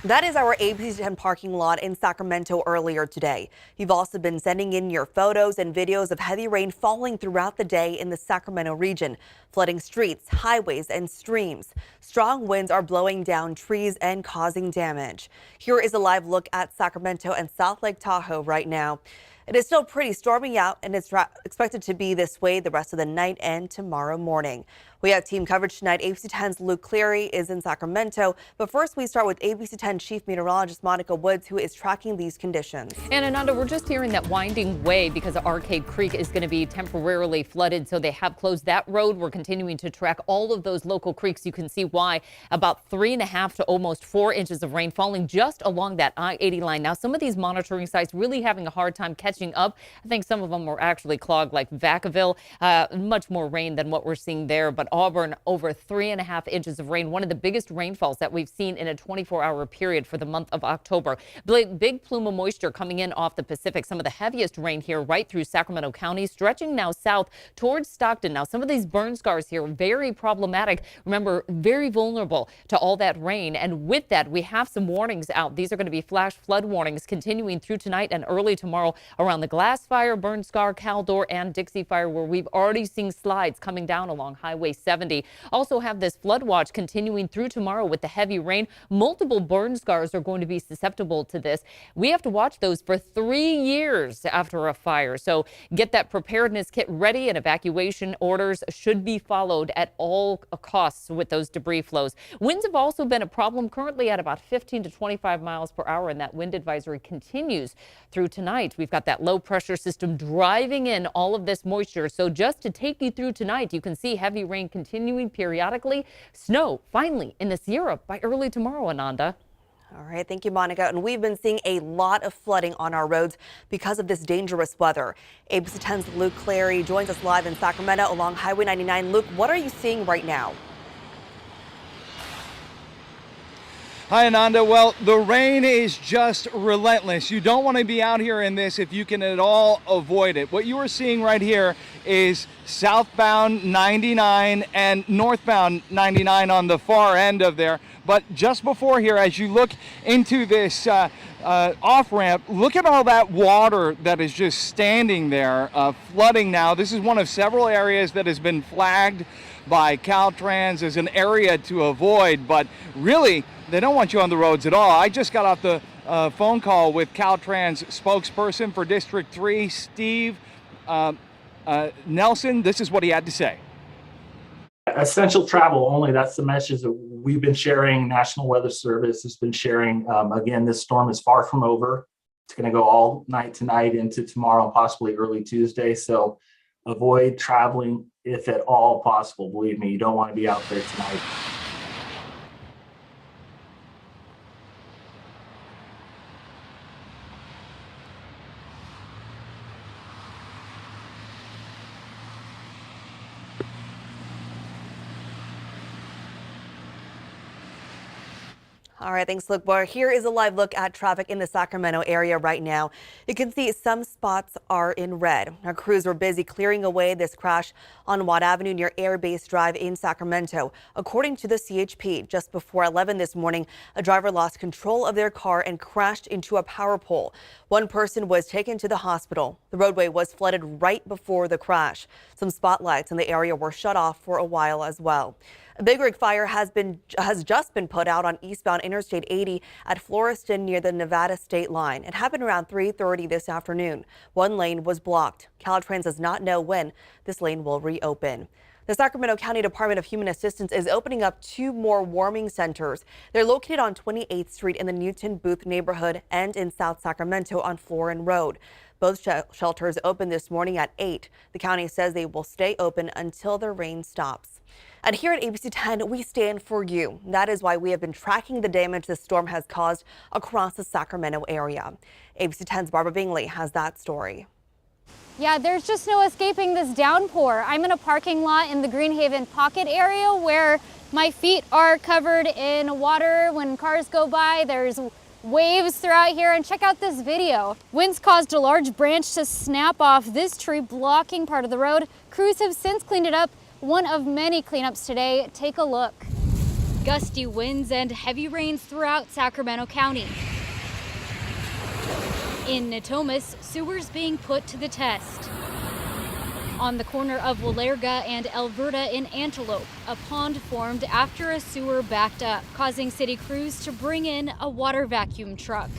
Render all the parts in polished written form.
That is our ABC 10 parking lot in Sacramento earlier today. You've also been sending in your photos and videos of heavy rain falling throughout the day in the Sacramento region, flooding streets, highways, and streams. Strong winds are blowing down trees and causing damage. Here is a live look at Sacramento and South Lake Tahoe right now. It is still pretty stormy out, and it's expected to be this way the rest of the night and tomorrow morning. We have team coverage tonight. ABC 10's Luke Cleary is in Sacramento. But first, we start with ABC 10 Chief Meteorologist Monica Woods, who is tracking these conditions. And Ananda, we're just hearing that winding way because Arcade Creek is going to be temporarily flooded. So they have closed that road. We're continuing to track all of those local creeks. You can see why. About 3.5 to almost 4 inches of rain falling just along that I-80 line. Now, some of these monitoring sites really having a hard time catching up. I think some of them were actually clogged, like Vacaville. Much more rain than what we're seeing there. But Auburn, over 3.5 inches of rain, one of the biggest rainfalls that we've seen in a 24-hour period for the month of October. Big plume of moisture coming in off the Pacific. Some of the heaviest rain here right through Sacramento County, stretching now south towards Stockton. Now, some of these burn scars here, very problematic. Remember, very vulnerable to all that rain. And with that, we have some warnings out. These are going to be flash flood warnings continuing through tonight and early tomorrow around the Glass Fire, Burn Scar, Caldor, and Dixie Fire, where we've already seen slides coming down along Highway 70. Also have this flood watch continuing through tomorrow with the heavy rain. Multiple burn scars are going to be susceptible to this. We have to watch those for 3 years after a fire. So get that preparedness kit ready, and evacuation orders should be followed at all costs with those debris flows. Winds have also been a problem, currently at about 15 to 25 miles per hour, and that wind advisory continues through tonight. We've got that low pressure system driving in all of this moisture. So just to take you through tonight, you can see heavy rain continuing periodically. Snow finally in the Sierra by early tomorrow, Ananda. All right, thank you, Monica. And we've been seeing a lot of flooding on our roads because of this dangerous weather. ABC 10's Luke Clary joins us live in Sacramento along Highway 99. Luke, what are you seeing right now? Hi, Ananda. Well, the rain is just relentless. You don't want to be out here in this if you can at all avoid it. What you are seeing right here is southbound 99 and northbound 99 on the far end of there. But just before here, as you look into this off-ramp, look at all that water that is just standing there, flooding now. This is one of several areas that has been flagged by Caltrans as an area to avoid, but really, they don't want you on the roads at all. I just got off the phone call with Caltrans spokesperson for District 3, Steve Nelson. This is what he had to say. Essential travel only. That's the message that we've been sharing. National Weather Service has been sharing. Again, this storm is far from over. It's going to go all night tonight into tomorrow and possibly early Tuesday. So avoid traveling if at all possible. Believe me, you don't want to be out there tonight. All right, thanks, Luke. Well, here is a live look at traffic in the Sacramento area right now. You can see some spots are in red. Our crews were busy clearing away this crash on Watt Avenue near Air Base Drive in Sacramento. According to the CHP, just before 11 this morning, a driver lost control of their car and crashed into a power pole. One person was taken to the hospital. The roadway was flooded right before the crash. Some spotlights in the area were shut off for a while as well. A big rig fire has just been put out on eastbound Interstate 80 at Floreston near the Nevada state line. It happened around 3:30 this afternoon. One lane was blocked. Caltrans does not know when this lane will reopen. The Sacramento County Department of Human Assistance is opening up 2 more warming centers. They're located on 28th Street in the Newton Booth neighborhood and in South Sacramento on Florin Road. Both shelters opened this morning at 8. The county says they will stay open until the rain stops. And here at ABC 10, we stand for you. That is why we have been tracking the damage the storm has caused across the Sacramento area. ABC 10's Barbara Bingley has that story. Yeah, there's just no escaping this downpour. I'm in a parking lot in the Greenhaven Pocket area where my feet are covered in water when cars go by. There's waves throughout here, and check out this video. Winds caused a large branch to snap off this tree, blocking part of the road. Crews have since cleaned it up. One of many cleanups today. Take a look. gusty winds and heavy rains throughout Sacramento County. In Natomas, sewers being put to the test. On the corner of Walerga and Alberta in Antelope, a pond formed after a sewer backed up, causing city crews to bring in a water vacuum truck.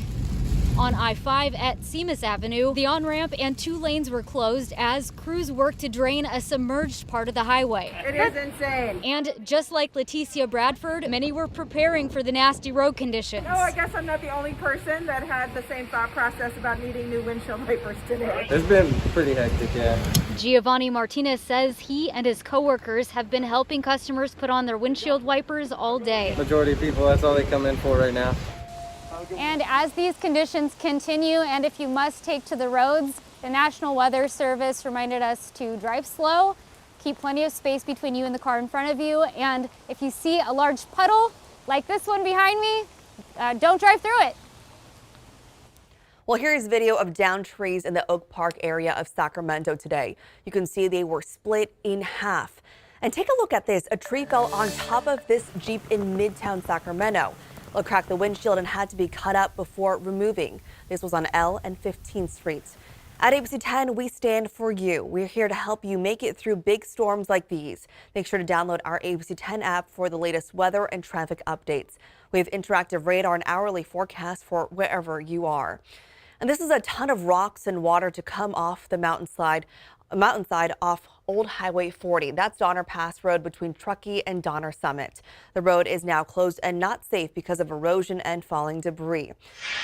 On I-5 at Seamus Avenue, the on-ramp and 2 lanes were closed as crews worked to drain a submerged part of the highway. It is insane. And just like Leticia Bradford, many were preparing for the nasty road conditions. No, I guess I'm not the only person that had the same thought process about needing new windshield wipers today. It's been pretty hectic, yeah. Giovanni Martinez says he and his coworkers have been helping customers put on their windshield wipers all day. Majority of people, that's all they come in for right now. And as these conditions continue, and if you must take to the roads, the National Weather Service reminded us to drive slow, keep plenty of space between you and the car in front of you, and if you see a large puddle like this one behind me, don't drive through it. Well, here's video of downed trees in the Oak Park area of Sacramento today. You can see they were split in half. And take a look at this. A tree fell on top of this Jeep in Midtown Sacramento. It cracked the windshield and had to be cut up before removing. This was on L and 15th Streets. At ABC 10, we stand for you. We're here to help you make it through big storms like these. Make sure to download our ABC 10 app for the latest weather and traffic updates. We have interactive radar and hourly forecast for wherever you are. And this is a ton of rocks and water to come off the mountainside off Old Highway 40. That's Donner Pass Road between Truckee and Donner Summit. The road is now closed and not safe because of erosion and falling debris.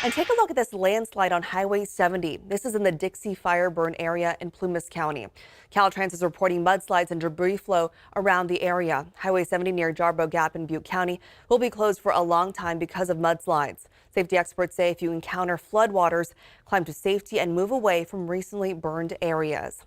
And take a look at this landslide on Highway 70. This is in the Dixie fire burn area in Plumas County. Caltrans is reporting mudslides and debris flow around the area. Highway 70 near Jarbo Gap in Butte County will be closed for a long time because of mudslides. Safety experts say if you encounter floodwaters, climb to safety and move away from recently burned areas.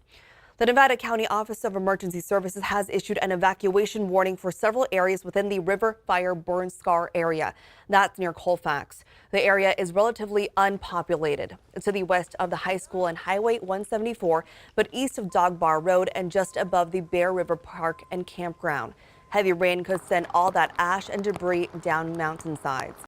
The Nevada County Office of Emergency Services has issued an evacuation warning for several areas within the River Fire Burn Scar area. That's near Colfax. The area is relatively unpopulated. It's to the west of the high school and Highway 174, but east of Dog Bar Road and just above the Bear River Park and Campground. Heavy rain could send all that ash and debris down mountainsides.